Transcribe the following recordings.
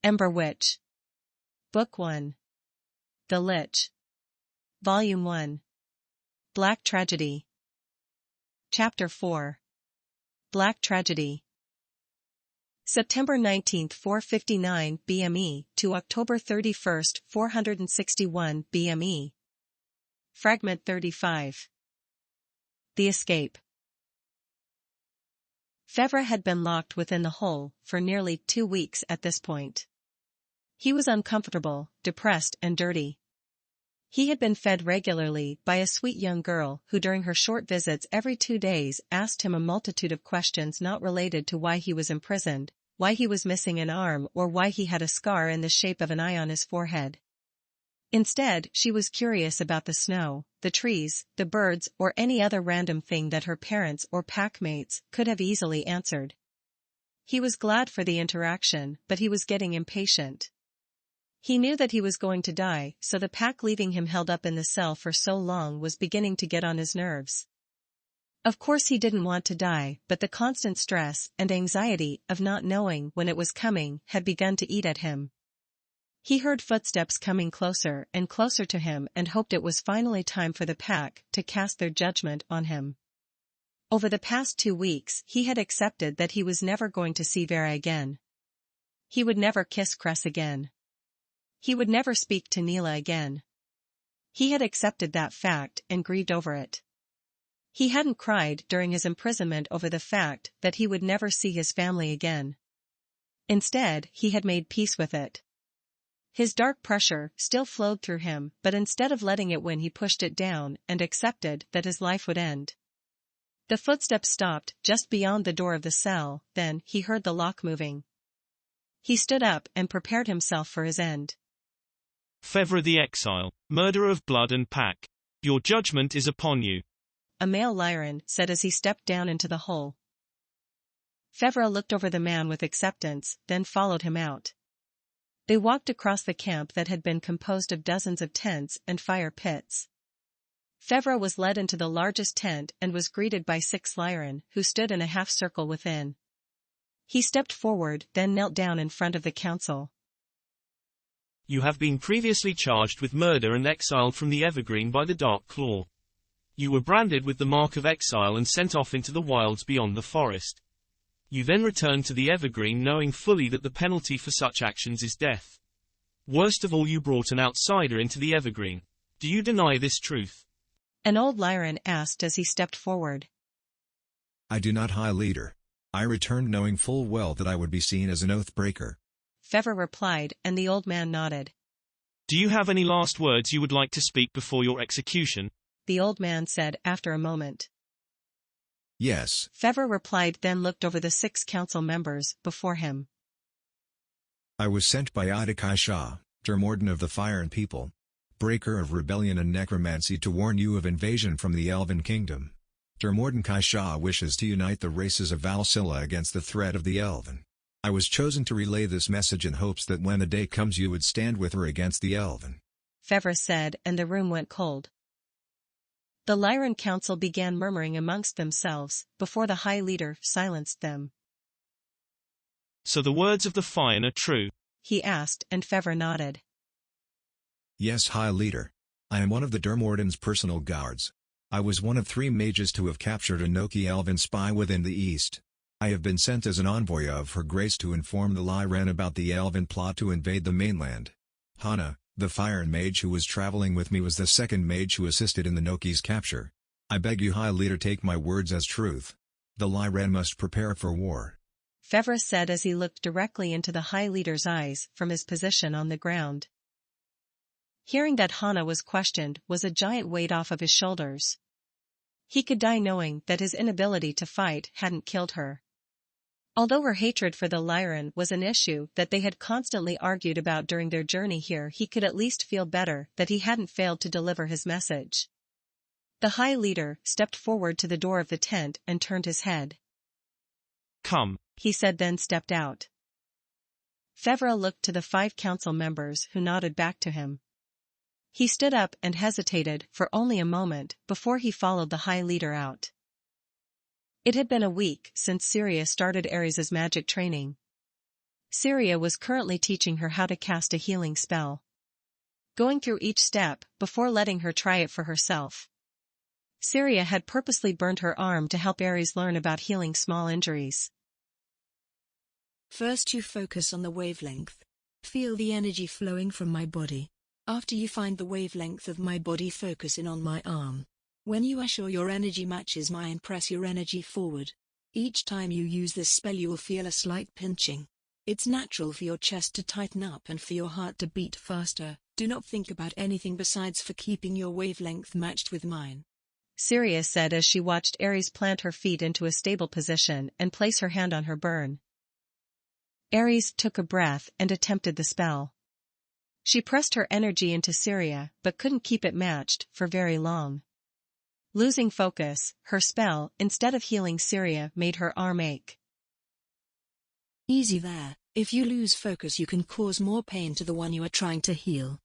Ember Witch. Book 1. The Lich. Volume 1. Black Tragedy. Chapter 4. Black Tragedy. September 19, 459 BME to October 31, 461 BME. Fragment 35. The Escape. Vera had been locked within the hole for nearly 2 weeks at this point. He was uncomfortable, depressed and dirty. He had been fed regularly by a sweet young girl who during her short visits every 2 days asked him a multitude of questions not related to why he was imprisoned, why he was missing an arm or why he had a scar in the shape of an eye on his forehead. Instead, she was curious about the snow, the trees, the birds or any other random thing that her parents or packmates could have easily answered. He was glad for the interaction, but he was getting impatient. He knew that he was going to die, so the pack leaving him held up in the cell for so long was beginning to get on his nerves. Of course he didn't want to die, but the constant stress and anxiety of not knowing when it was coming had begun to eat at him. He heard footsteps coming closer and closer to him and hoped it was finally time for the pack to cast their judgment on him. Over the past 2 weeks he had accepted that he was never going to see Vera again. He would never kiss Cress again. He would never speak to Neela again. He had accepted that fact and grieved over it. He hadn't cried during his imprisonment over the fact that he would never see his family again. Instead, he had made peace with it. His dark pressure still flowed through him, but instead of letting it win he pushed it down and accepted that his life would end. The footsteps stopped just beyond the door of the cell, then he heard the lock moving. He stood up and prepared himself for his end. Vera the Exile, murderer of blood and pack. Your judgment is upon you. A male Lyran said as he stepped down into the hole. Vera looked over the man with acceptance, then followed him out. They walked across the camp that had been composed of dozens of tents and fire pits. Vera was led into the largest tent and was greeted by 6 Lyran who stood in a half-circle within. He stepped forward, then knelt down in front of the council. You have been previously charged with murder and exiled from the Evergreen by the Dark Claw. You were branded with the mark of exile and sent off into the wilds beyond the forest. You then returned to the Evergreen knowing fully that the penalty for such actions is death. Worst of all, you brought an outsider into the Evergreen. Do you deny this truth? An old Lyran asked as he stepped forward. I do not, High Leader. I returned knowing full well that I would be seen as an oath-breaker. Vera replied, and the old man nodded. Do you have any last words you would like to speak before your execution? The old man said after a moment. Yes. Vera replied, then looked over the 6 council members before him. I was sent by Adikai Shah, Dermorden of the Fire and People, breaker of rebellion and necromancy, to warn you of invasion from the Elven Kingdom. Dermorden Kai Shah wishes to unite the races of Valsilla against the threat of the Elven. I was chosen to relay this message in hopes that when the day comes you would stand with her against the Elven. Vera said, and the room went cold. The Lyran council began murmuring amongst themselves, before the High Leader silenced them. So the words of the Fire are true? He asked, and Vera nodded. Yes, High Leader. I am one of the Dermorden's personal guards. I was one of 3 mages to have captured a Noki Elven spy within the East. I have been sent as an envoy of Her Grace to inform the Lyran about the Elven plot to invade the mainland. Hana, the Fire Mage who was traveling with me, was the 2nd mage who assisted in the Noki's capture. I beg you, High Leader, take my words as truth. The Lyran must prepare for war. Vera said as he looked directly into the High Leader's eyes from his position on the ground. Hearing that Hana was questioned was a giant weight off of his shoulders. He could die knowing that his inability to fight hadn't killed her. Although her hatred for the Lyran was an issue that they had constantly argued about during their journey here, he could at least feel better that he hadn't failed to deliver his message. The High Leader stepped forward to the door of the tent and turned his head. Come, he said, then stepped out. Vera looked to the 5 council members who nodded back to him. He stood up and hesitated for only a moment before he followed the High Leader out. It had been a week since Syrya started Aries' magic training. Syrya was currently teaching her how to cast a healing spell, going through each step before letting her try it for herself. Syrya had purposely burned her arm to help Aries learn about healing small injuries. First you focus on the wavelength. Feel the energy flowing from my body. After you find the wavelength of my body, focus in on my arm. When you are sure your energy matches mine, press your energy forward. Each time you use this spell you will feel a slight pinching. It's natural for your chest to tighten up and for your heart to beat faster. Do not think about anything besides for keeping your wavelength matched with mine. Syrya said as she watched Aries plant her feet into a stable position and place her hand on her burn. Aries took a breath and attempted the spell. She pressed her energy into Syrya but couldn't keep it matched for very long. Losing focus, her spell, instead of healing Syrya, made her arm ache. Easy there. If you lose focus you can cause more pain to the one you are trying to heal.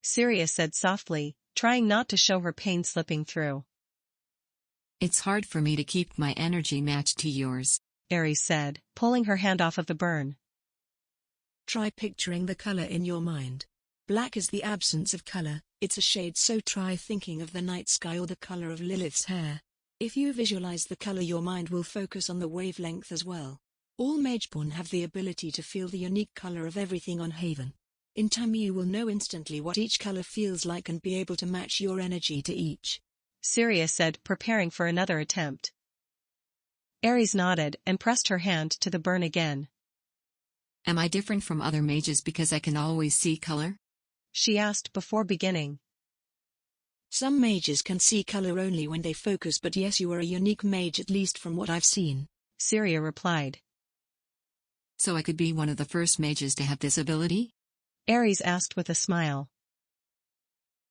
Syrya said softly, trying not to show her pain slipping through. It's hard for me to keep my energy matched to yours, Aries said, pulling her hand off of the burn. Try picturing the color in your mind. Black is the absence of color, it's a shade, so try thinking of the night sky or the color of Lilith's hair. If you visualize the color, your mind will focus on the wavelength as well. All Mageborn have the ability to feel the unique color of everything on Haven. In time you will know instantly what each color feels like and be able to match your energy to each. Syrya said, preparing for another attempt. Aries nodded and pressed her hand to the burn again. Am I different from other mages because I can always see color? She asked before beginning. Some mages can see color only when they focus, but yes, you are a unique mage, at least from what I've seen. Syrya replied. So I could be one of the first mages to have this ability? Aries asked with a smile.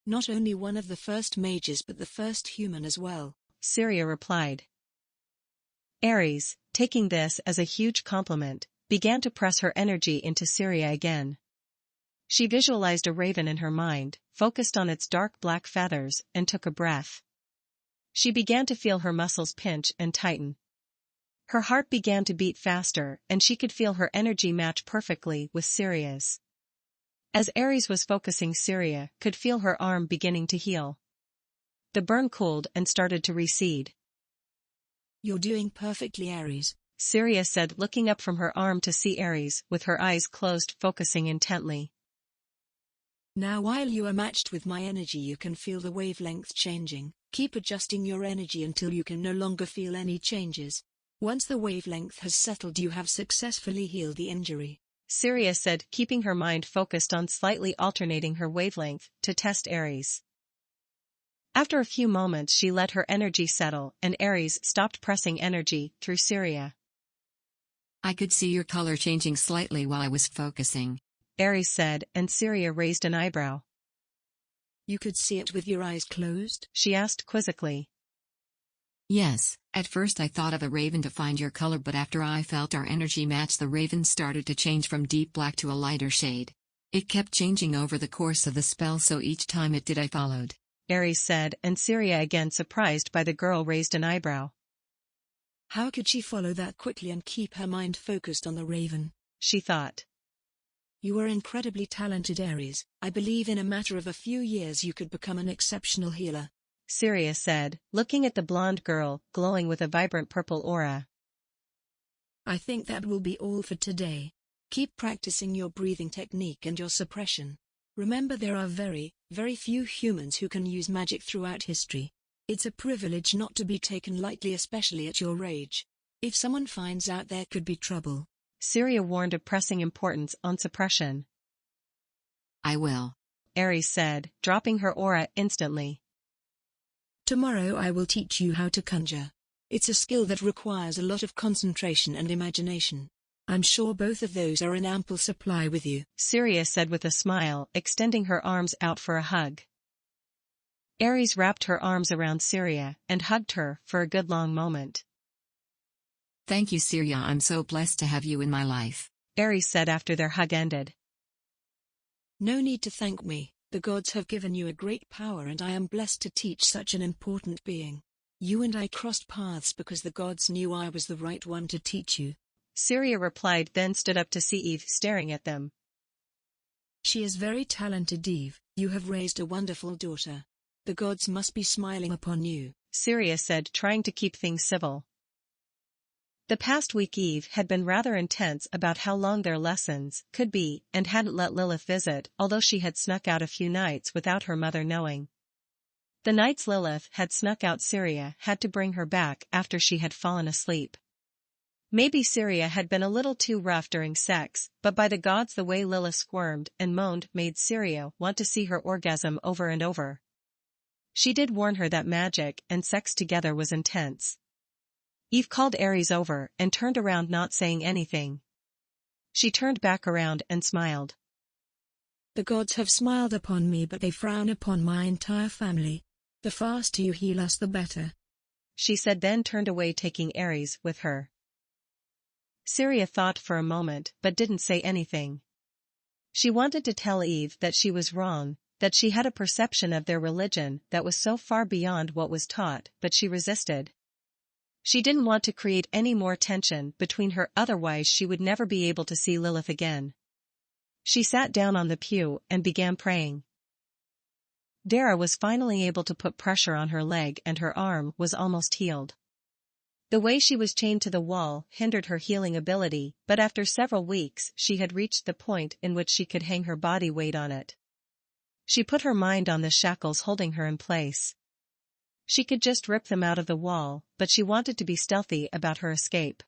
Not only one of the first mages but the first human as well, Syrya replied. Aries, taking this as a huge compliment, began to press her energy into Syrya again. She visualized a raven in her mind, focused on its dark black feathers, and took a breath. She began to feel her muscles pinch and tighten. Her heart began to beat faster and she could feel her energy match perfectly with Syrya's. As Aries was focusing, Syrya could feel her arm beginning to heal. The burn cooled and started to recede. You're doing perfectly, Aries, Syrya said, looking up from her arm to see Aries with her eyes closed, focusing intently. Now while you are matched with my energy you can feel the wavelength changing. Keep adjusting your energy until you can no longer feel any changes. Once the wavelength has settled you have successfully healed the injury, Syrya said, keeping her mind focused on slightly alternating her wavelength to test Aries. After a few moments she let her energy settle and Aries stopped pressing energy through Syrya. I could see your color changing slightly while I was focusing, Aries said, and Syrya raised an eyebrow. You could see it with your eyes closed? She asked quizzically. Yes, at first I thought of a raven to find your color, but after I felt our energy match the raven started to change from deep black to a lighter shade. It kept changing over the course of the spell, so each time it did I followed, Aries said, and Syrya, again surprised by the girl, raised an eyebrow. How could she follow that quickly and keep her mind focused on the raven? She thought. You are incredibly talented, Aries. I believe in a matter of a few years you could become an exceptional healer, Syrya said, looking at the blonde girl, glowing with a vibrant purple aura. I think that will be all for today. Keep practicing your breathing technique and your suppression. Remember, there are very, very few humans who can use magic throughout history. It's a privilege not to be taken lightly, especially at your age. If someone finds out, there could be trouble. Syrya warned of pressing importance on suppression. I will, Aries said, dropping her aura instantly. Tomorrow I will teach you how to conjure. It's a skill that requires a lot of concentration and imagination. I'm sure both of those are in ample supply with you, Syrya said with a smile, extending her arms out for a hug. Aries wrapped her arms around Syrya and hugged her for a good long moment. Thank you, Syrya. I'm so blessed to have you in my life, Aries said after their hug ended. No need to thank me. The gods have given you a great power and I am blessed to teach such an important being. You and I crossed paths because the gods knew I was the right one to teach you. Syrya replied, then stood up to see Eve staring at them. She is very talented, Eve. You have raised a wonderful daughter. The gods must be smiling upon you, Syrya said, trying to keep things civil. The past week Eve had been rather intense about how long their lessons could be and hadn't let Lilith visit, although she had snuck out a few nights without her mother knowing. The nights Lilith had snuck out, Syrya had to bring her back after she had fallen asleep. Maybe Syrya had been a little too rough during sex, but by the gods the way Lilith squirmed and moaned made Syrya want to see her orgasm over and over. She did warn her that magic and sex together was intense. Eve called Aries over and turned around, not saying anything. She turned back around and smiled. The gods have smiled upon me, but they frown upon my entire family. The faster you heal us, the better, she said, then turned away, taking Aries with her. Syrya thought for a moment but didn't say anything. She wanted to tell Eve that she was wrong, that she had a perception of their religion that was so far beyond what was taught, but she resisted. She didn't want to create any more tension between her, otherwise she would never be able to see Lilith again. She sat down on the pew and began praying. Vera was finally able to put pressure on her leg and her arm was almost healed. The way she was chained to the wall hindered her healing ability, but after several weeks she had reached the point in which she could hang her body weight on it. She put her mind on the shackles holding her in place. She could just rip them out of the wall, but she wanted to be stealthy about her escape.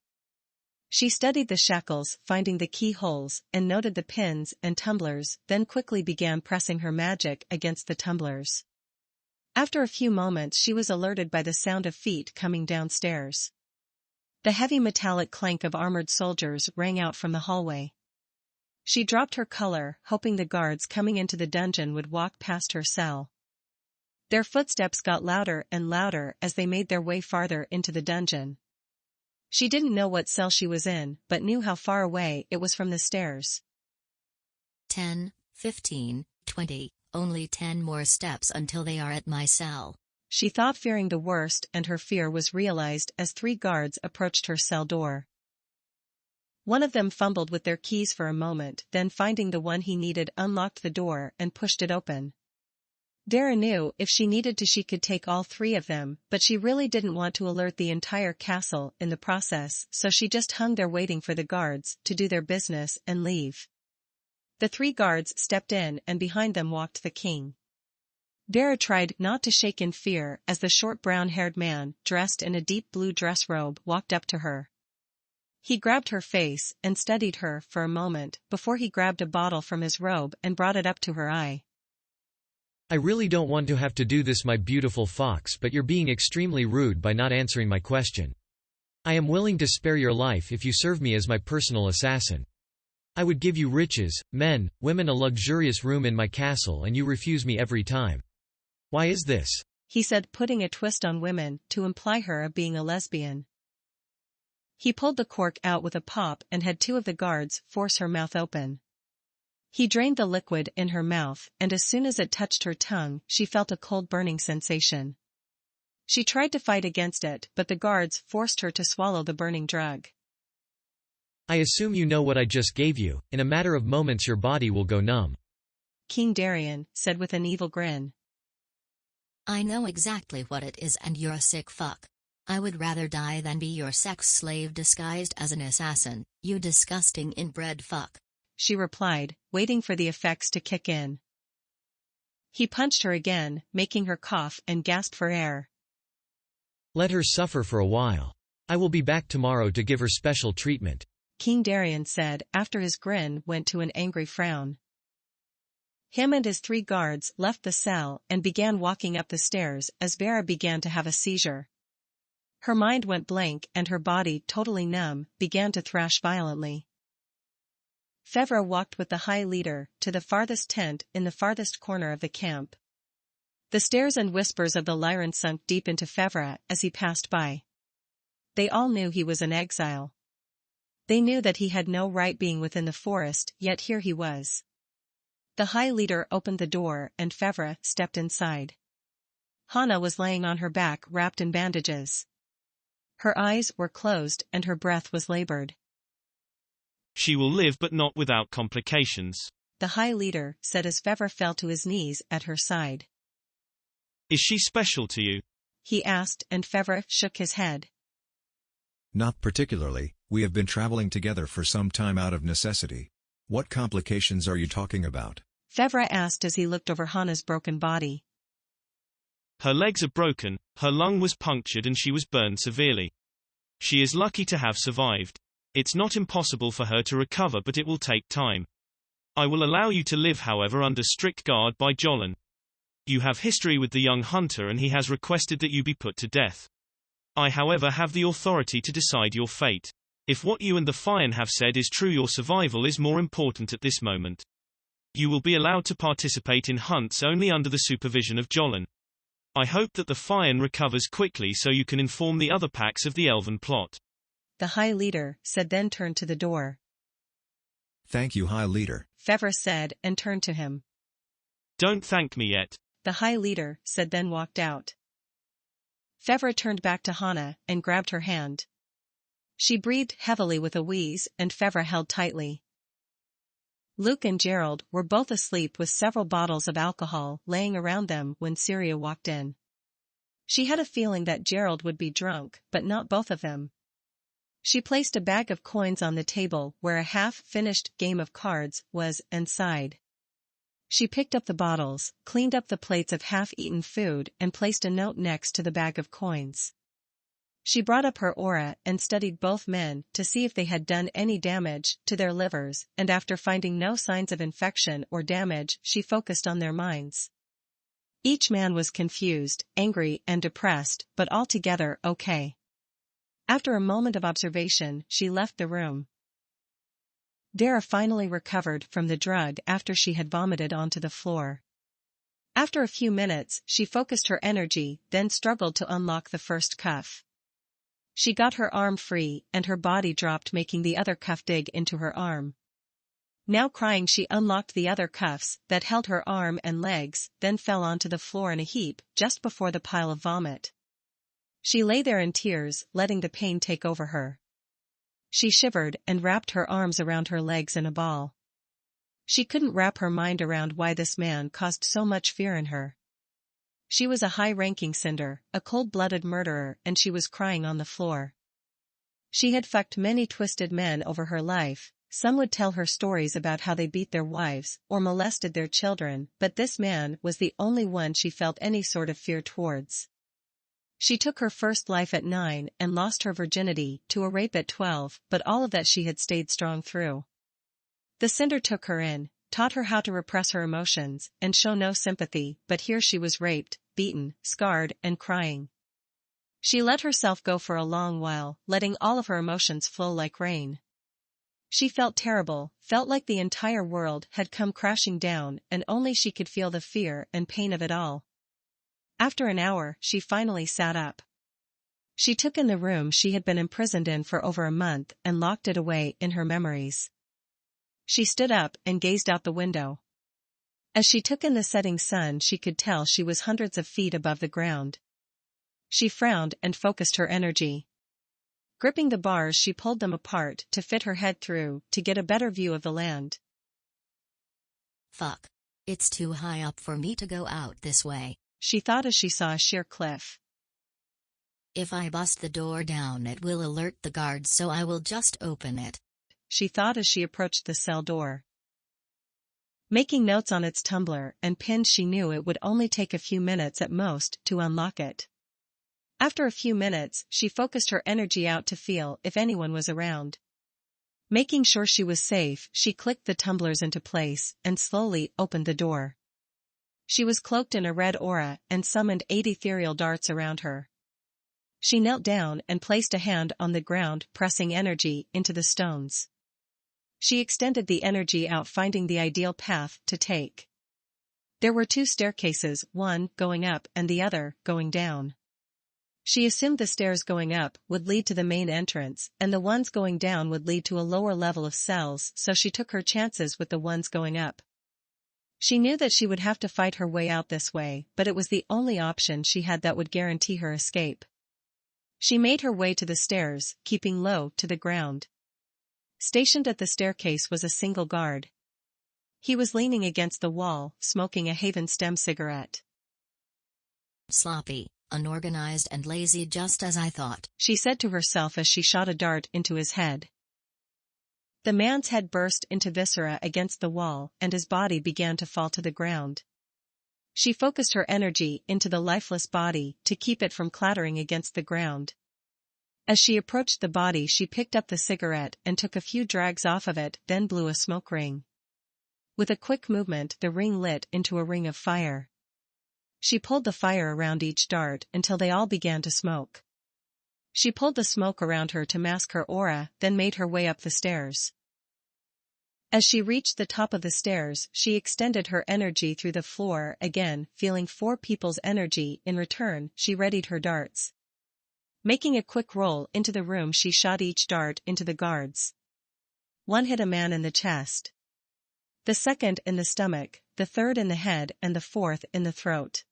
She studied the shackles, finding the keyholes, and noted the pins and tumblers, then quickly began pressing her magic against the tumblers. After a few moments she was alerted by the sound of feet coming downstairs. The heavy metallic clank of armored soldiers rang out from the hallway. She dropped her color, hoping the guards coming into the dungeon would walk past her cell. Their footsteps got louder and louder as they made their way farther into the dungeon. She didn't know what cell she was in, but knew how far away it was from the stairs. 10, 15, 20, only 10 more steps until they are at my cell, she thought, fearing the worst, and her fear was realized as 3 guards approached her cell door. One of them fumbled with their keys for a moment, then finding the one he needed unlocked the door and pushed it open. Vera knew if she needed to she could take all 3 of them, but she really didn't want to alert the entire castle in the process, so she just hung there waiting for the guards to do their business and leave. The 3 guards stepped in and behind them walked the king. Vera tried not to shake in fear as the short brown-haired man, dressed in a deep blue dress robe, walked up to her. He grabbed her face and studied her for a moment before he grabbed a bottle from his robe and brought it up to her eye. I really don't want to have to do this, my beautiful fox, but you're being extremely rude by not answering my question. I am willing to spare your life if you serve me as my personal assassin. I would give you riches, men, women, a luxurious room in my castle, and you refuse me every time. Why is this? He said, putting a twist on women to imply her of being a lesbian. He pulled the cork out with a pop and had 2 of the guards force her mouth open. He drained the liquid in her mouth, and as soon as it touched her tongue, she felt a cold burning sensation. She tried to fight against it, but the guards forced her to swallow the burning drug. I assume you know what I just gave you. In a matter of moments your body will go numb, King Darian said with an evil grin. I know exactly what it is, and you're a sick fuck. I would rather die than be your sex slave disguised as an assassin, you disgusting inbred fuck, she replied, waiting for the effects to kick in. He punched her again, making her cough and gasp for air. Let her suffer for a while. I will be back tomorrow to give her special treatment, King Darian said after his grin went to an angry frown. Him and his 3 guards left the cell and began walking up the stairs as Vera began to have a seizure. Her mind went blank and her body, totally numb, began to thrash violently. Vera walked with the high leader to the farthest tent in the farthest corner of the camp. The stares and whispers of the Lyran sunk deep into Vera as he passed by. They all knew he was an exile. They knew that he had no right being within the forest, yet here he was. The high leader opened the door and Vera stepped inside. Hana was laying on her back wrapped in bandages. Her eyes were closed and her breath was labored. She will live but not without complications. The High Leader said as Fevra fell to his knees at her side. Is she special to you? He asked, and Fevra shook his head. Not particularly, we have been traveling together for some time out of necessity. What complications are you talking about? Fevra asked as he looked over Hana's broken body. Her legs are broken, her lung was punctured and she was burned severely. She is lucky to have survived. It's not impossible for her to recover, but it will take time. I will allow you to live, however, under strict guard by Jolan. You have history with the young hunter and he has requested that you be put to death. I, however, have the authority to decide your fate. If what you and the Fian have said is true, your survival is more important at this moment. You will be allowed to participate in hunts only under the supervision of Jolan. I hope that the Fian recovers quickly so you can inform the other packs of the elven plot. The High Leader said, then turned to the door. Thank you, High Leader. Fevra said, and turned to him. Don't thank me yet. The High Leader said, then walked out. Fevra turned back to Hana and grabbed her hand. She breathed heavily with a wheeze, and Fevra held tightly. Luke and Gerald were both asleep with several bottles of alcohol laying around them when Syrya walked in. She had a feeling that Gerald would be drunk, but not both of them. She placed a bag of coins on the table where a half-finished game of cards was, and sighed. She picked up the bottles, cleaned up the plates of half-eaten food, and placed a note next to the bag of coins. She brought up her aura and studied both men to see if they had done any damage to their livers, and after finding no signs of infection or damage, she focused on their minds. Each man was confused, angry, and depressed, but altogether okay. After a moment of observation, she left the room. Vera finally recovered from the drug after she had vomited onto the floor. After a few minutes, she focused her energy, then struggled to unlock the first cuff. She got her arm free, and her body dropped, making the other cuff dig into her arm. Now crying, she unlocked the other cuffs that held her arm and legs, then fell onto the floor in a heap, just before the pile of vomit. She lay there in tears, letting the pain take over her. She shivered and wrapped her arms around her legs in a ball. She couldn't wrap her mind around why this man caused so much fear in her. She was a high-ranking Cinder, a cold-blooded murderer, and she was crying on the floor. She had fucked many twisted men over her life. Some would tell her stories about how they beat their wives or molested their children, but this man was the only one she felt any sort of fear towards. She took her first life at 9 and lost her virginity to a rape at 12, but all of that she had stayed strong through. The Cinder took her in, taught her how to repress her emotions and show no sympathy, but here she was raped, beaten, scarred, and crying. She let herself go for a long while, letting all of her emotions flow like rain. She felt terrible, felt like the entire world had come crashing down, and only she could feel the fear and pain of it all. After an hour, she finally sat up. She took in the room she had been imprisoned in for over a month and locked it away in her memories. She stood up and gazed out the window. As she took in the setting sun, she could tell she was hundreds of feet above the ground. She frowned and focused her energy. Gripping the bars, she pulled them apart to fit her head through to get a better view of the land. Fuck. It's too high up for me to go out this way, she thought as she saw a sheer cliff. If I bust the door down, it will alert the guards, so I will just open it, she thought as she approached the cell door. Making notes on its tumbler and pins, she knew it would only take a few minutes at most to unlock it. After a few minutes, she focused her energy out to feel if anyone was around. Making sure she was safe, she clicked the tumblers into place and slowly opened the door. She was cloaked in a red aura and summoned 8 ethereal darts around her. She knelt down and placed a hand on the ground, pressing energy into the stones. She extended the energy out, finding the ideal path to take. There were 2 staircases, one going up and the other going down. She assumed the stairs going up would lead to the main entrance, and the ones going down would lead to a lower level of cells, so she took her chances with the ones going up. She knew that she would have to fight her way out this way, but it was the only option she had that would guarantee her escape. She made her way to the stairs, keeping low to the ground. Stationed at the staircase was a single guard. He was leaning against the wall, smoking a Haven stem cigarette. Sloppy, unorganized and lazy, just as I thought, she said to herself as she shot a dart into his head. The man's head burst into viscera against the wall and his body began to fall to the ground. She focused her energy into the lifeless body to keep it from clattering against the ground. As she approached the body, she picked up the cigarette and took a few drags off of it, then blew a smoke ring. With a quick movement, the ring lit into a ring of fire. She pulled the fire around each dart until they all began to smoke. She pulled the smoke around her to mask her aura, then made her way up the stairs. As she reached the top of the stairs, she extended her energy through the floor again, feeling 4 people's energy. In return, she readied her darts. Making a quick roll into the room, she shot each dart into the guards. One hit a man in the chest. The second in the stomach, the third in the head and the fourth in the throat.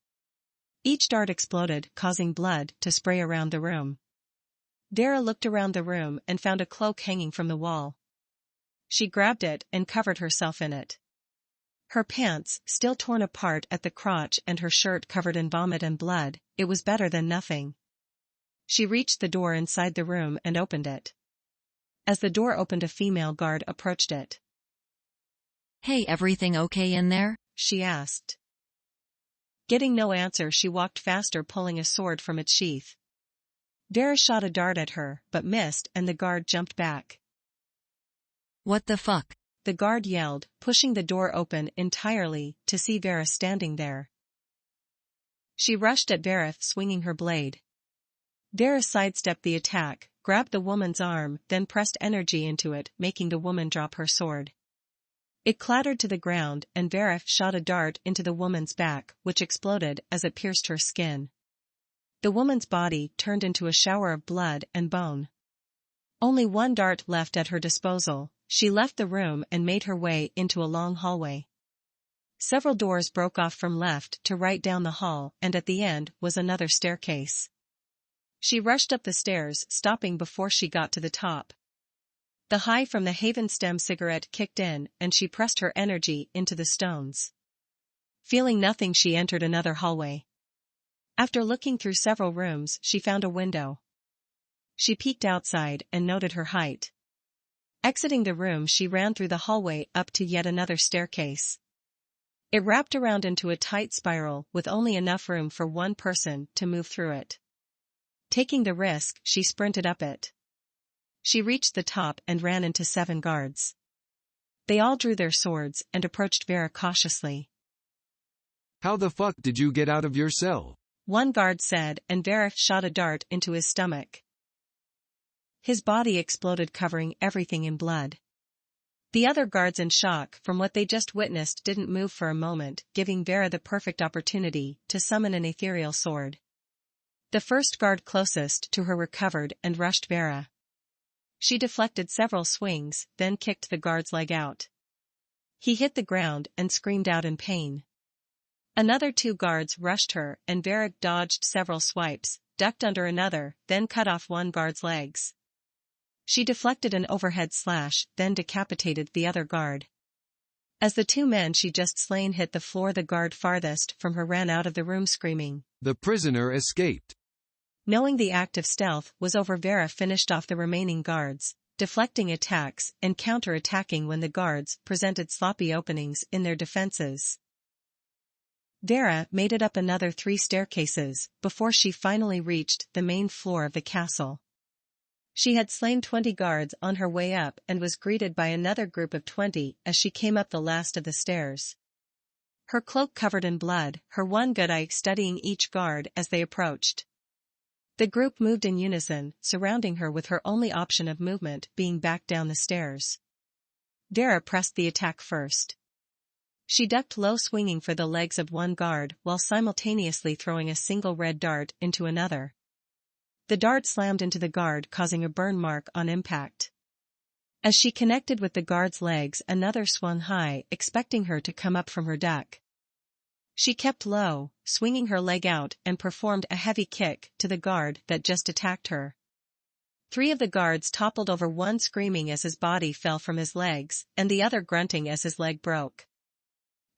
Each dart exploded, causing blood to spray around the room. Vera looked around the room and found a cloak hanging from the wall. She grabbed it and covered herself in it. Her pants, still torn apart at the crotch, and her shirt covered in vomit and blood, it was better than nothing. She reached the door inside the room and opened it. As the door opened, a female guard approached it. "Hey, everything okay in there?" she asked. Getting no answer, she walked faster, pulling a sword from its sheath. Vera shot a dart at her, but missed, and the guard jumped back. "What the fuck?" the guard yelled, pushing the door open entirely to see Vera standing there. She rushed at Vera, swinging her blade. Vera sidestepped the attack, grabbed the woman's arm, then pressed energy into it, making the woman drop her sword. It clattered to the ground, and Vera shot a dart into the woman's back, which exploded as it pierced her skin. The woman's body turned into a shower of blood and bone. Only one dart left at her disposal, she left the room and made her way into a long hallway. Several doors broke off from left to right down the hall, and at the end was another staircase. She rushed up the stairs, stopping before she got to the top. The high from the Haven stem cigarette kicked in, and she pressed her energy into the stones. Feeling nothing, she entered another hallway. After looking through several rooms, she found a window. She peeked outside and noted her height. Exiting the room, she ran through the hallway up to yet another staircase. It wrapped around into a tight spiral with only enough room for one person to move through it. Taking the risk, she sprinted up it. She reached the top and ran into 7 guards. They all drew their swords and approached Vera cautiously. "How the fuck did you get out of your cell?" one guard said, and Vera shot a dart into his stomach. His body exploded, covering everything in blood. The other guards, in shock from what they just witnessed, didn't move for a moment, giving Vera the perfect opportunity to summon an ethereal sword. The first guard closest to her recovered and rushed Vera. She deflected several swings, then kicked the guard's leg out. He hit the ground and screamed out in pain. Another 2 guards rushed her, and Vera dodged several swipes, ducked under another, then cut off one guard's legs. She deflected an overhead slash, then decapitated the other guard. As the 2 men she just slain hit the floor, the guard farthest from her ran out of the room screaming. The prisoner escaped. Knowing the act of stealth was over, Vera finished off the remaining guards, deflecting attacks and counter-attacking when the guards presented sloppy openings in their defenses. Vera made it up another 3 staircases before she finally reached the main floor of the castle. She had slain 20 guards on her way up and was greeted by another group of 20 as she came up the last of the stairs. Her cloak covered in blood, her one good eye studying each guard as they approached. The group moved in unison, surrounding her with her only option of movement being back down the stairs. Vera pressed the attack first. She ducked low, swinging for the legs of one guard while simultaneously throwing a single red dart into another. The dart slammed into the guard, causing a burn mark on impact. As she connected with the guard's legs, another swung high, expecting her to come up from her duck. She kept low, swinging her leg out, and performed a heavy kick to the guard that just attacked her. 3 of the guards toppled over, one screaming as his body fell from his legs, and the other grunting as his leg broke.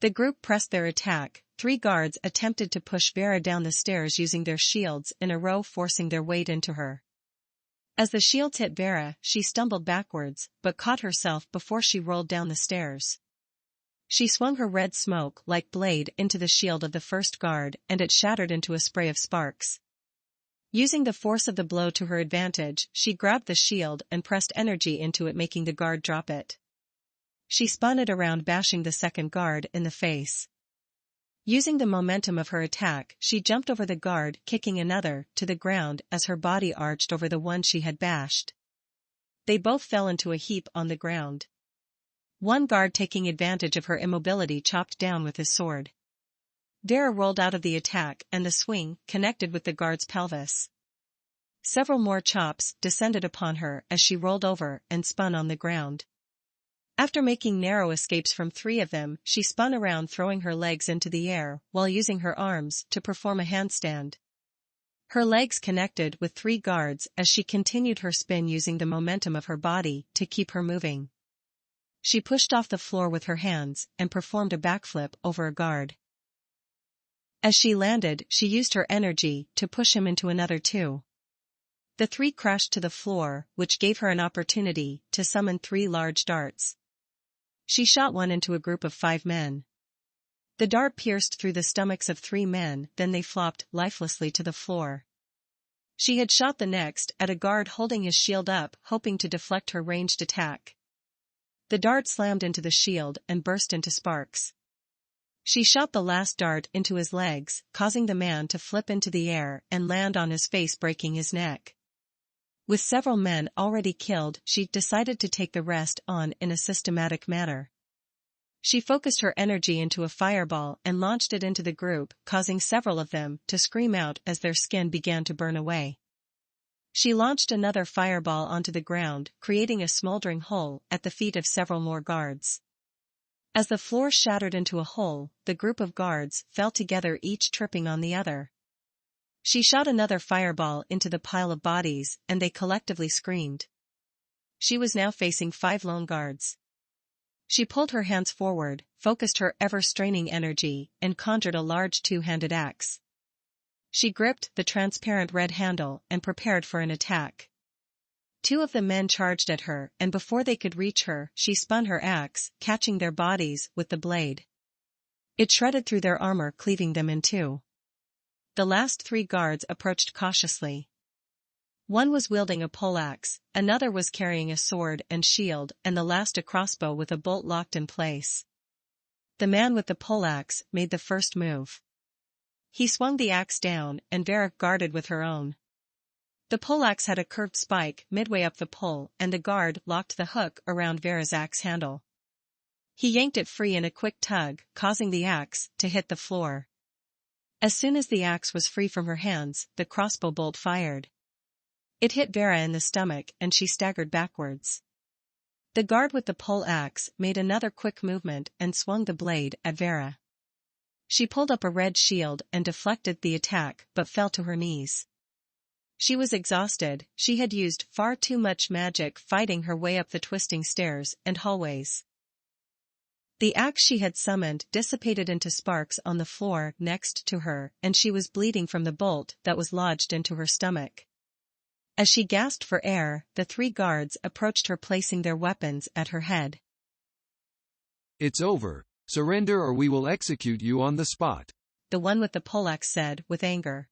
The group pressed their attack. 3 guards attempted to push Vera down the stairs using their shields in a row, forcing their weight into her. As the shields hit Vera, she stumbled backwards, but caught herself before she rolled down the stairs. She swung her red smoke-like blade into the shield of the first guard, and it shattered into a spray of sparks. Using the force of the blow to her advantage, she grabbed the shield and pressed energy into it, making the guard drop it. She spun it around, bashing the second guard in the face. Using the momentum of her attack, she jumped over the guard, kicking another to the ground as her body arched over the one she had bashed. They both fell into a heap on the ground. One guard, taking advantage of her immobility, chopped down with his sword. Vera rolled out of the attack, and the swing connected with the guard's pelvis. Several more chops descended upon her as she rolled over and spun on the ground. After making narrow escapes from 3 of them, she spun around, throwing her legs into the air while using her arms to perform a handstand. Her legs connected with 3 guards as she continued her spin, using the momentum of her body to keep her moving. She pushed off the floor with her hands and performed a backflip over a guard. As she landed, she used her energy to push him into another 2. The 3 crashed to the floor, which gave her an opportunity to summon 3 large darts. She shot one into a group of 5 men. The dart pierced through the stomachs of 3 men, then they flopped lifelessly to the floor. She had shot the next at a guard holding his shield up, hoping to deflect her ranged attack. The dart slammed into the shield and burst into sparks. She shot the last dart into his legs, causing the man to flip into the air and land on his face, breaking his neck. With several men already killed, she decided to take the rest on in a systematic manner. She focused her energy into a fireball and launched it into the group, causing several of them to scream out as their skin began to burn away. She launched another fireball onto the ground, creating a smoldering hole at the feet of several more guards. As the floor shattered into a hole, the group of guards fell together, each tripping on the other. She shot another fireball into the pile of bodies, and they collectively screamed. She was now facing 5 lone guards. She pulled her hands forward, focused her ever-straining energy, and conjured a large 2-handed axe. She gripped the transparent red handle and prepared for an attack. 2 of the men charged at her, and before they could reach her, she spun her axe, catching their bodies with the blade. It shredded through their armor, cleaving them in 2. The last 3 guards approached cautiously. One was wielding a poleaxe, another was carrying a sword and shield, and the last a crossbow with a bolt locked in place. The man with the poleaxe made the first move. He swung the axe down, and Vera guarded with her own. The poleaxe had a curved spike midway up the pole, and the guard locked the hook around Vera's axe handle. He yanked it free in a quick tug, causing the axe to hit the floor. As soon as the axe was free from her hands, the crossbow bolt fired. It hit Vera in the stomach, and she staggered backwards. The guard with the pole axe made another quick movement and swung the blade at Vera. She pulled up a red shield and deflected the attack, but fell to her knees. She was exhausted. She had used far too much magic fighting her way up the twisting stairs and hallways. The axe she had summoned dissipated into sparks on the floor next to her, and she was bleeding from the bolt that was lodged into her stomach. As she gasped for air, the 3 guards approached her, placing their weapons at her head. It's over. Surrender or we will execute you on the spot, the one with the poleaxe said with anger.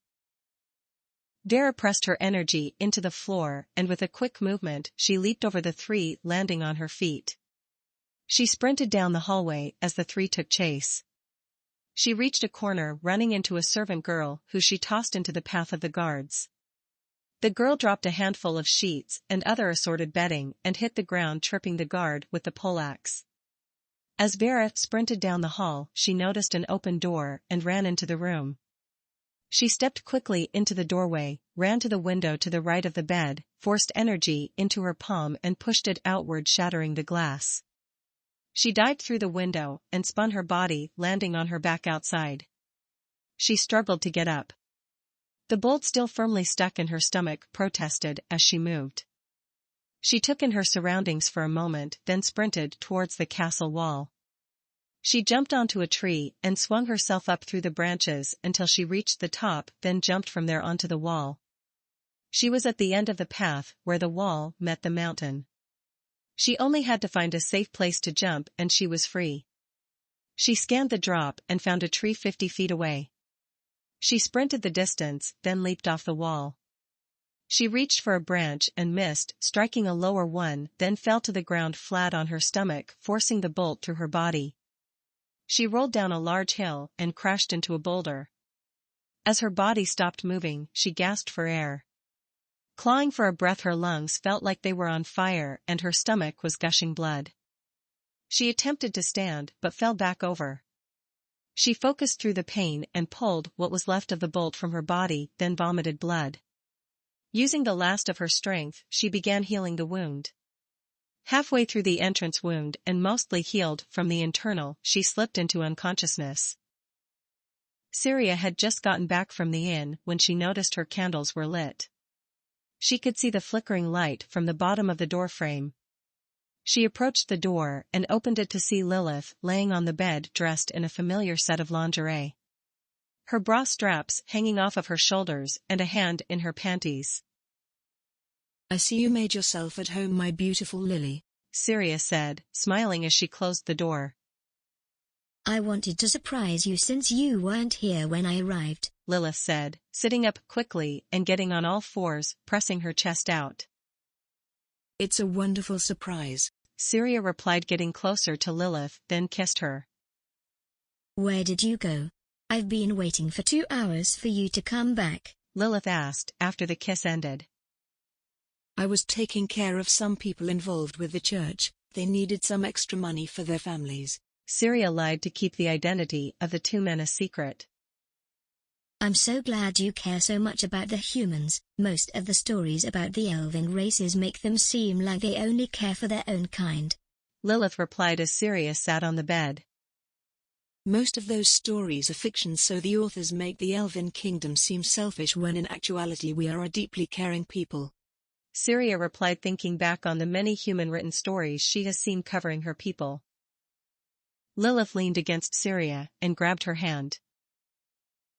Vera pressed her energy into the floor, and with a quick movement she leaped over the 3, landing on her feet. She sprinted down the hallway as the 3 took chase. She reached a corner, running into a servant girl who she tossed into the path of the guards. The girl dropped a handful of sheets and other assorted bedding and hit the ground, tripping the guard with the poleaxe. As Vera sprinted down the hall, she noticed an open door and ran into the room. She stepped quickly into the doorway, ran to the window to the right of the bed, forced energy into her palm and pushed it outward, shattering the glass. She dived through the window and spun her body, landing on her back outside. She struggled to get up. The bolt, still firmly stuck in her stomach, protested as she moved. She took in her surroundings for a moment, then sprinted towards the castle wall. She jumped onto a tree and swung herself up through the branches until she reached the top, then jumped from there onto the wall. She was at the end of the path where the wall met the mountain. She only had to find a safe place to jump and she was free. She scanned the drop and found a tree 50 feet away. She sprinted the distance, then leaped off the wall. She reached for a branch and missed, striking a lower one, then fell to the ground flat on her stomach, forcing the bolt through her body. She rolled down a large hill and crashed into a boulder. As her body stopped moving, she gasped for air. Clawing for a breath, her lungs felt like they were on fire and her stomach was gushing blood. She attempted to stand but fell back over. She focused through the pain and pulled what was left of the bolt from her body, then vomited blood. Using the last of her strength, she began healing the wound. Halfway through the entrance wound and mostly healed from the internal, she slipped into unconsciousness. Syrya had just gotten back from the inn when she noticed her candles were lit. She could see the flickering light from the bottom of the doorframe. She approached the door and opened it to see Lilith laying on the bed dressed in a familiar set of lingerie. Her bra straps hanging off of her shoulders and a hand in her panties. "I see you made yourself at home, my beautiful Lily," Syrya said, smiling as she closed the door. "I wanted to surprise you since you weren't here when I arrived," Lilith said, sitting up quickly and getting on all fours, pressing her chest out. "It's a wonderful surprise," Syrya replied, getting closer to Lilith, then kissed her. "Where did you go? I've been waiting for 2 hours for you to come back," Lilith asked after the kiss ended. "I was taking care of some people involved with the church. They needed some extra money for their families." Syrya lied to keep the identity of the two men a secret. "I'm so glad you care so much about the humans. Most of the stories about the elven races make them seem like they only care for their own kind," Lilith replied as Syrya sat on the bed. "Most of those stories are fiction, so the authors make the elven kingdom seem selfish when in actuality we are a deeply caring people." Syrya replied, thinking back on the many human-written stories she has seen covering her people. Lilith leaned against Syrya and grabbed her hand.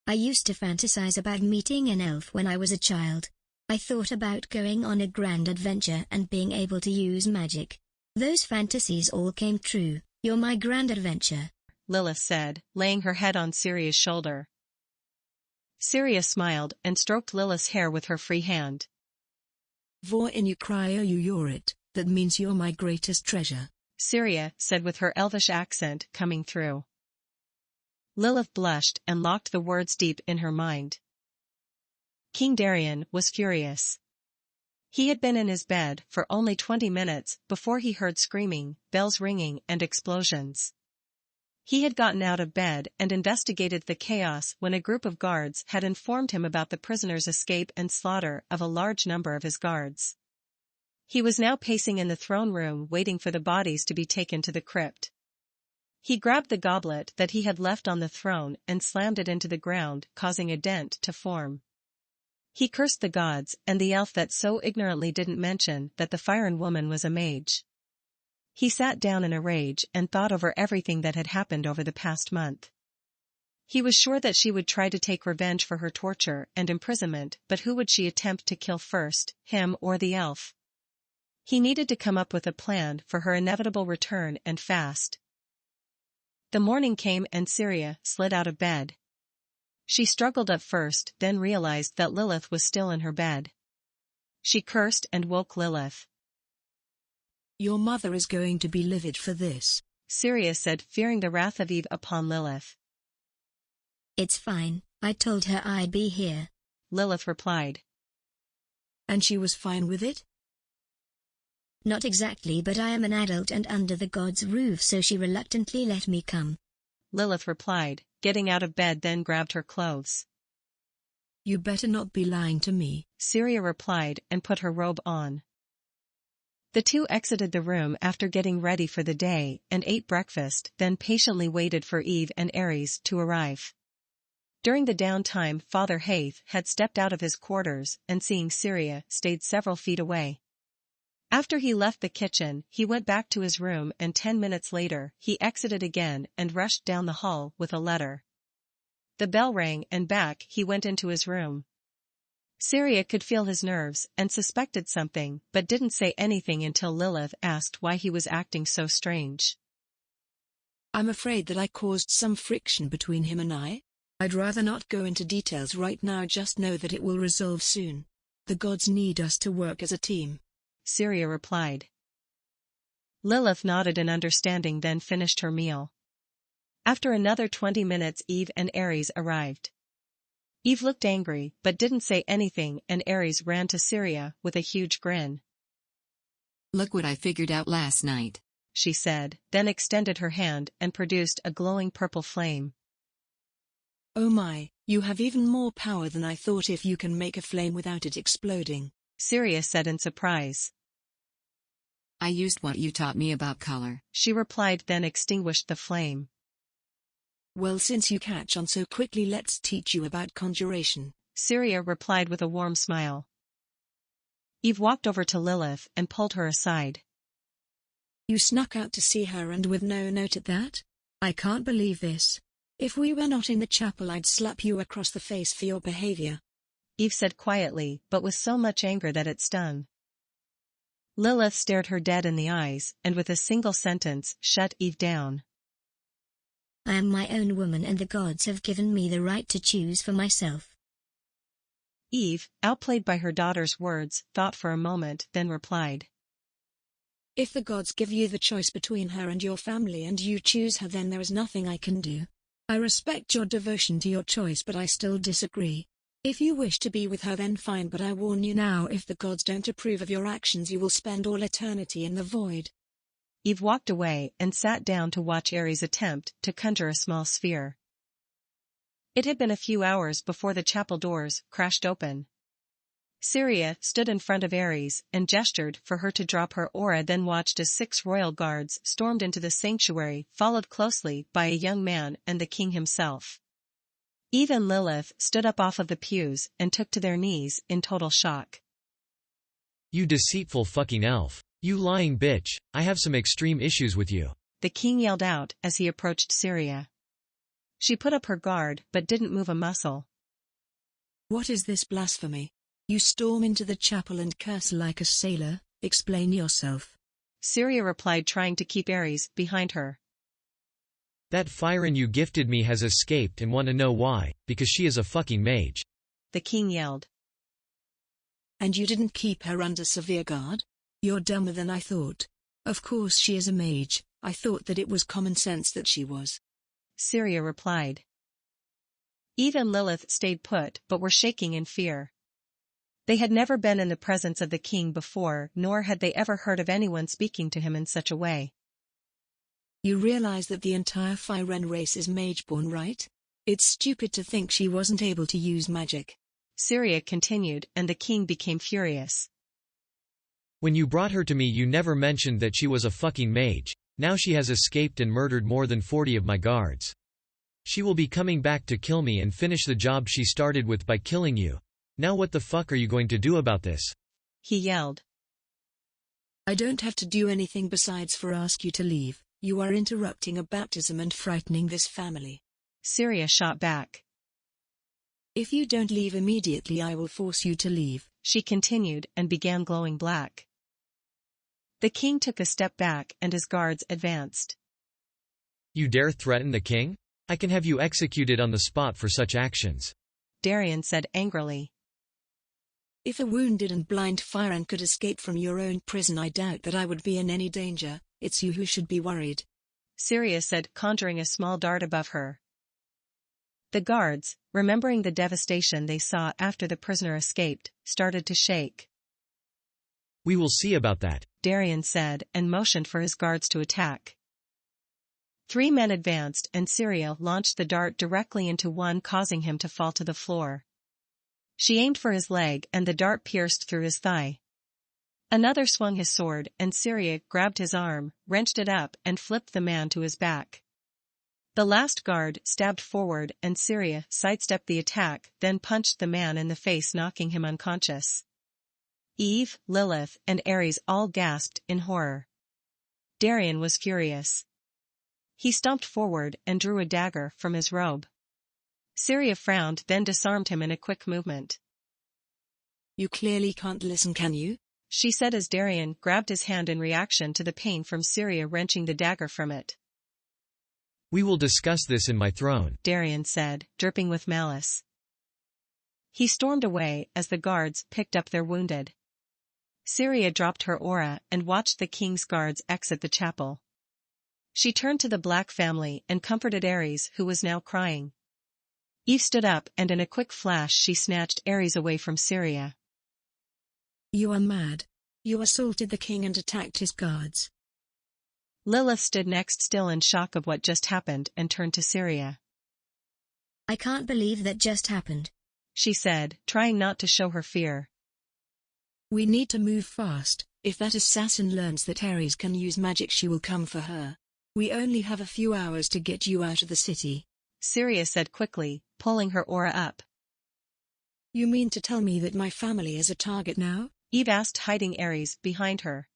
"I used to fantasize about meeting an elf when I was a child. I thought about going on a grand adventure and being able to use magic. Those fantasies all came true. You're my grand adventure," Lilith said, laying her head on Syrya's shoulder. Syrya smiled and stroked Lilith's hair with her free hand. "Vor in you cry, you're it. That means you're my greatest treasure," Syrya said with her elvish accent coming through. Lilith blushed and locked the words deep in her mind. King Darian was furious. He had been in his bed for only 20 minutes before he heard screaming, bells ringing and explosions. He had gotten out of bed and investigated the chaos when a group of guards had informed him about the prisoner's escape and slaughter of a large number of his guards. He was now pacing in the throne room waiting for the bodies to be taken to the crypt. He grabbed the goblet that he had left on the throne and slammed it into the ground, causing a dent to form. He cursed the gods and the elf that so ignorantly didn't mention that the Firen woman was a mage. He sat down in a rage and thought over everything that had happened over the past month. He was sure that she would try to take revenge for her torture and imprisonment, but who would she attempt to kill first, him or the elf? He needed to come up with a plan for her inevitable return and fast. The morning came and Syrya slid out of bed. She struggled at first, then realized that Lilith was still in her bed. She cursed and woke Lilith. "Your mother is going to be livid for this," Syrya said, fearing the wrath of Eve upon Lilith. "It's fine, I told her I'd be here," Lilith replied. "And she was fine with it?" "Not exactly, but I am an adult and under the god's roof, so she reluctantly let me come," Lilith replied, getting out of bed, then grabbed her clothes. "You better not be lying to me," Syrya replied and put her robe on. The two exited the room after getting ready for the day and ate breakfast, then patiently waited for Eve and Aries to arrive. During the downtime, Father Haith had stepped out of his quarters and, seeing Syrya, stayed several feet away. After he left the kitchen, he went back to his room and 10 minutes later, he exited again and rushed down the hall with a letter. The bell rang and back he went into his room. Syrya could feel his nerves and suspected something but didn't say anything until Lilith asked why he was acting so strange. I'm afraid that I caused some friction between him and I. I'd rather not go into details right now, just know that it will resolve soon. The gods need us to work as a team. Syrya replied. Lilith nodded in understanding, then finished her meal. After another 20 minutes Eve and Aries arrived. Eve looked angry but didn't say anything, and Aries ran to Syrya with a huge grin. Look what I figured out last night, she said, then extended her hand and produced a glowing purple flame. Oh my, you have even more power than I thought. If you can make a flame without it exploding, Syrya said in surprise. I used what you taught me about color, she replied, then extinguished the flame. Well, since you catch on so quickly, let's teach you about conjuration, Syrya replied with a warm smile. Eve walked over to Lilith and pulled her aside. You snuck out to see her, and with no note at that? I can't believe this. If we were not in the chapel, I'd slap you across the face for your behavior, Eve said quietly, but with so much anger that it stung. Lilith stared her dead in the eyes, and with a single sentence shut Eve down. I am my own woman, and the gods have given me the right to choose for myself. Eve, outplayed by her daughter's words, thought for a moment, then replied. If the gods give you the choice between her and your family and you choose her, then there is nothing I can do. I respect your devotion to your choice, but I still disagree. If you wish to be with her, then fine, but I warn you now, if the gods don't approve of your actions, you will spend all eternity in the void. Eve walked away and sat down to watch Aries attempt to conjure a small sphere. It had been a few hours before the chapel doors crashed open. Syrya stood in front of Aries and gestured for her to drop her aura, then watched as 6 royal guards stormed into the sanctuary, followed closely by a young man and the king himself. Eve and Lilith stood up off of the pews and took to their knees in total shock. You deceitful fucking elf. You lying bitch, I have some extreme issues with you, the king yelled out as he approached Syrya. She put up her guard but didn't move a muscle. What is this blasphemy? You storm into the chapel and curse like a sailor. Explain yourself, Syrya replied, trying to keep Aries behind her. That Fyron you gifted me has escaped, and want to know why, because she is a fucking mage, the king yelled. And you didn't keep her under severe guard? You're dumber than I thought. Of course she is a mage, I thought that it was common sense that she was, Syrya replied. Eve and Lilith stayed put but were shaking in fear. They had never been in the presence of the king before, nor had they ever heard of anyone speaking to him in such a way. You realize that the entire Fyren race is mageborn, right? It's stupid to think she wasn't able to use magic, Syrya continued, and the king became furious. When you brought her to me, you never mentioned that she was a fucking mage. Now she has escaped and murdered more than 40 of my guards. She will be coming back to kill me and finish the job she started with by killing you. Now what the fuck are you going to do about this? He yelled. I don't have to do anything besides for ask you to leave. You are interrupting a baptism and frightening this family, Syrya shot back. If you don't leave immediately, I will force you to leave, she continued, and began glowing black. The king took a step back and his guards advanced. You dare threaten the king? I can have you executed on the spot for such actions, Darian said angrily. If a wounded and blind Fyren could escape from your own prison, I doubt that I would be in any danger. It's you who should be worried, Syrya said, conjuring a small dart above her. The guards, remembering the devastation they saw after the prisoner escaped, started to shake. We will see about that, Darian said, and motioned for his guards to attack. 3 men advanced and Syrya launched the dart directly into one, causing him to fall to the floor. She aimed for his leg and the dart pierced through his thigh. Another swung his sword and Syrya grabbed his arm, wrenched it up and flipped the man to his back. The last guard stabbed forward and Syrya sidestepped the attack, then punched the man in the face, knocking him unconscious. Eve, Lilith, and Aries all gasped in horror. Darian was furious. He stomped forward and drew a dagger from his robe. Syrya frowned, then disarmed him in a quick movement. You clearly can't listen, can you? She said as Darian grabbed his hand in reaction to the pain from Syrya wrenching the dagger from it. We will discuss this in my throne, Darian said, dripping with malice. He stormed away as the guards picked up their wounded. Syrya dropped her aura and watched the king's guards exit the chapel. She turned to the Black family and comforted Aries, who was now crying. Eve stood up and in a quick flash she snatched Aries away from Syrya. You are mad. You assaulted the king and attacked his guards. Lilith stood next, still in shock of what just happened, and turned to Syrya. I can't believe that just happened, she said, trying not to show her fear. We need to move fast. If that assassin learns that Aries can use magic, she will come for her. We only have a few hours to get you out of the city, Syrya said quickly, pulling her aura up. You mean to tell me that my family is a target now? Eve asked, hiding Aries behind her.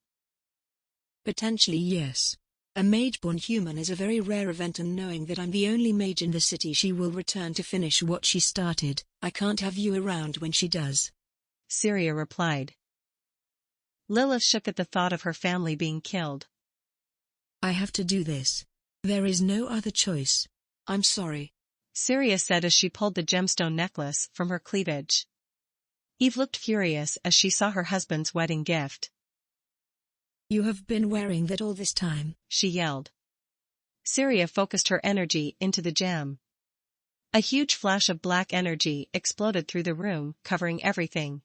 Potentially, yes. A mage-born human is a very rare event, and knowing that I'm the only mage in the city, she will return to finish what she started. I can't have you around when she does, Syrya replied. Lilith shook at the thought of her family being killed. I have to do this. There is no other choice. I'm sorry, Syrya said as she pulled the gemstone necklace from her cleavage. Eve looked furious as she saw her husband's wedding gift. You have been wearing that all this time, she yelled. Syrya focused her energy into the gem. A huge flash of black energy exploded through the room, covering everything.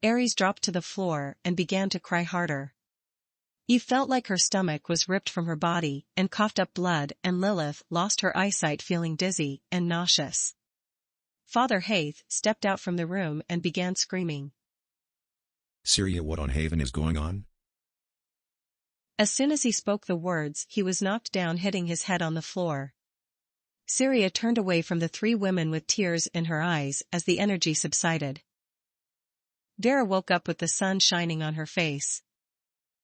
Aries dropped to the floor and began to cry harder. Eve felt like her stomach was ripped from her body and coughed up blood, and Lilith lost her eyesight, feeling dizzy and nauseous. Father Haith stepped out from the room and began screaming. Syrya, what on Haven is going on? As soon as he spoke the words, he was knocked down, hitting his head on the floor. Syrya turned away from the three women with tears in her eyes as the energy subsided. Vera woke up with the sun shining on her face.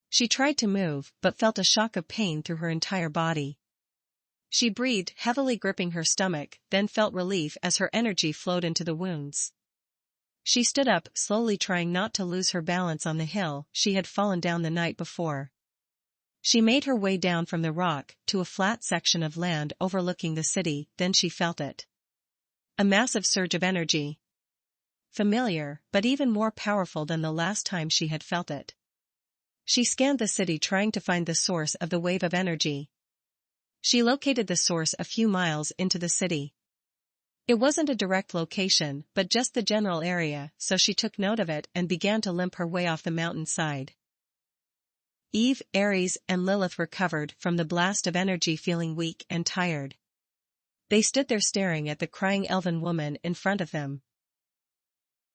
She tried to move, but felt a shock of pain through her entire body. She breathed heavily, gripping her stomach, then felt relief as her energy flowed into the wounds. She stood up, slowly trying not to lose her balance on the hill she had fallen down the night before. She made her way down from the rock to a flat section of land overlooking the city, then she felt it. A massive surge of energy. Familiar, but even more powerful than the last time she had felt it. She scanned the city, trying to find the source of the wave of energy. She located the source a few miles into the city. It wasn't a direct location, but just the general area, so she took note of it and began to limp her way off the mountainside. Eve, Aries, and Lilith recovered from the blast of energy, feeling weak and tired. They stood there staring at the crying elven woman in front of them.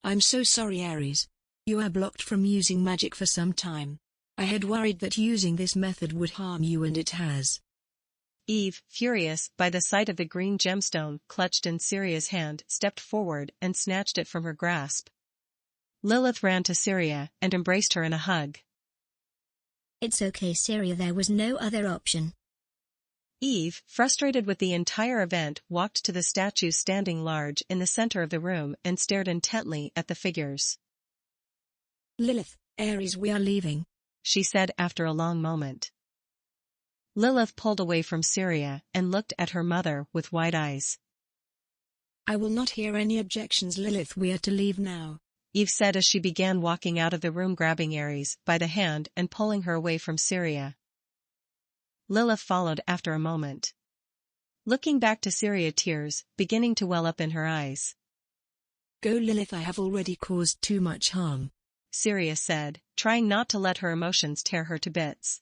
I'm so sorry, Aries. You are blocked from using magic for some time. I had worried that using this method would harm you, and it has. Eve, furious by the sight of the green gemstone clutched in Syrya's hand, stepped forward and snatched it from her grasp. Lilith ran to Syrya and embraced her in a hug. It's okay, Syrya, there was no other option. Eve, frustrated with the entire event, walked to the statue standing large in the center of the room and stared intently at the figures. Lilith, Aries, we are leaving, she said after a long moment. Lilith pulled away from Syrya and looked at her mother with wide eyes. I will not hear any objections, Lilith. We are to leave now, Eve said as she began walking out of the room, grabbing Aries by the hand and pulling her away from Syrya. Lilith followed after a moment. Looking back to Syrya, tears beginning to well up in her eyes. Go, Lilith, I have already caused too much harm, Syrya said, trying not to let her emotions tear her to bits.